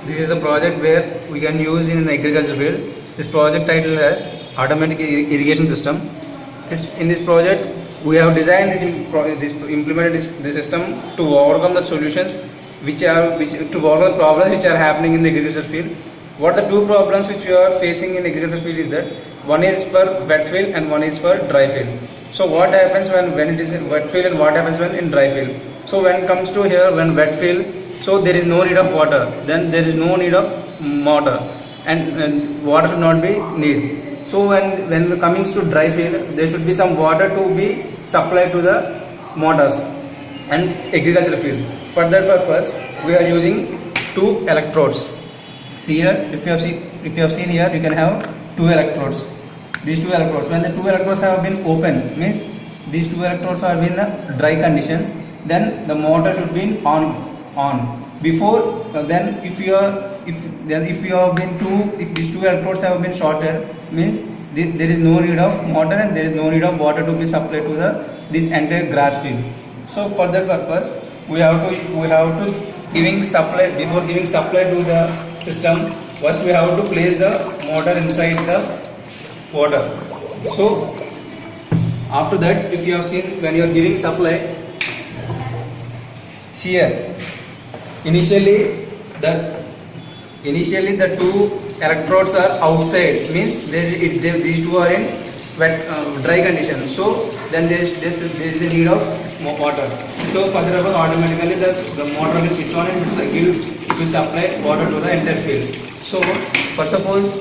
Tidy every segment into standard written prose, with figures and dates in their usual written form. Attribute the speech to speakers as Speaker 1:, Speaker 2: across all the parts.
Speaker 1: This is a project where we can use in the agriculture field. This project title has automatic irrigation system. In this project, we have designed implemented this system to overcome the solutions to overcome the problems which are happening in the agriculture field. What the two problems which we are facing in agriculture field is that one is for wet field and one is for dry field. So what happens when it is in wet field and what happens when in dry field? So when it comes to here, when wet field, so there is no need of water, then there is no need of motor, and water should not be need. So when coming to dry field, there should be some water to be supplied to the motors and agricultural fields. For that purpose, we are using two electrodes. See here, if you have seen here, you can have two electrodes. These two electrodes, when the two electrodes have been open, means these two electrodes are in a dry condition, then the motor should be on. Before then, if these two electrodes have been shorted, means there is no need of motor and there is no need of water to be supplied to this entire grass field. So for that purpose, we have to giving supply. Before giving supply to the system, first we have to place the motor inside the water. So after that, if you have seen, when you are giving supply, see here, initially the two electrodes are outside, means these two are in wet dry condition. So then there is a need of water. So for the purpose, automatically the motor will switch on and it will supply water to the entire field. So for suppose,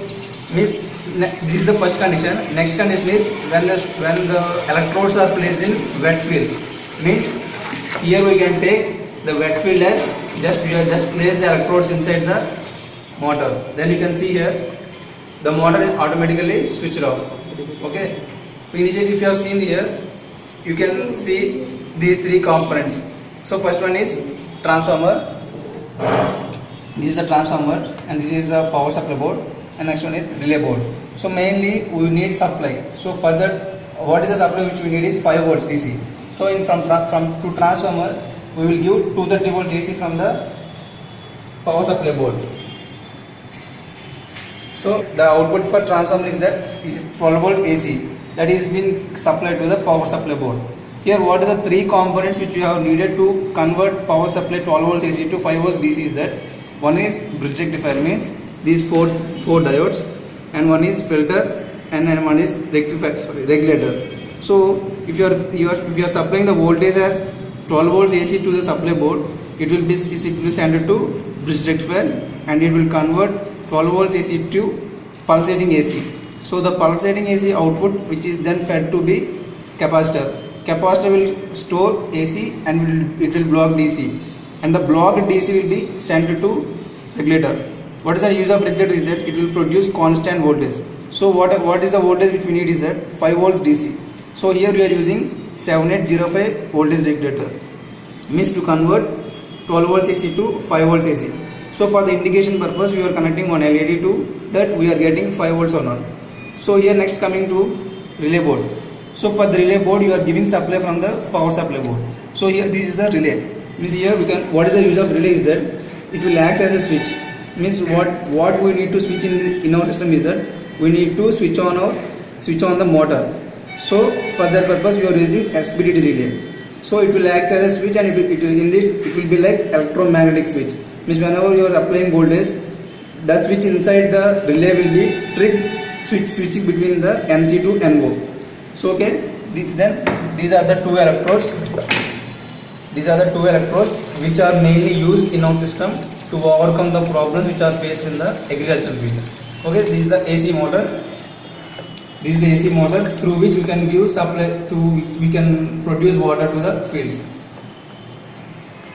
Speaker 1: means this is the first condition. Next condition is when the electrodes are placed in wet field, means here we can take the wet field as we have just placed the electrodes inside the motor. Then you can see here the motor is automatically switched off. Okay. Initially, if you have seen here, you can see these three components. So first one is transformer. This is the transformer and this is the power supply board, and next one is relay board. So mainly we need supply. So for that, what is the supply which we need is 5 volts DC. So from to transformer, we will give 230 volts AC from the power supply board. So the output for transformer is 12 volts AC, that is been supplied to the power supply board. Here what are the three components which we have needed to convert power supply 12 volts AC to 5 volts DC is that one is bridge rectifier, means these four diodes, and one is filter, and then one is regulator. So if you are supplying the voltage as 12 volts AC to the supply board, it will be sent to bridge rectifier and it will convert 12 volts AC to pulsating AC. So the pulsating AC output, which is then fed to be capacitor. Capacitor will store AC and it will block DC, and the blocked DC will be sent to regulator. What is the use of regulator is that it will produce constant voltage. So what is the voltage which we need is that 5 volts DC. So here we are using 7805 voltage regulator, means to convert 12 volts AC to 5 volts AC. So for the indication purpose, we are connecting one LED to that, we are getting 5 volts or not. So here next coming to relay board. So for the relay board, you are giving supply from the power supply board. So here this is the relay. Means here what is the use of relay is that it will act as a switch. Means what we need to switch in our system is that we need to switch on the motor. So for that purpose, we are using SPDT relay. So it will act as a switch, and it will be like electromagnetic switch. Means whenever you are applying voltage, the switch inside the relay will be tripped, switching between the NC to NO. So okay, then these are the two electrodes. These are the two electrodes which are mainly used in our system to overcome the problems which are faced in the agricultural field. Okay, this is the AC motor. This is the AC motor through which we can give supply we can produce water to the fields.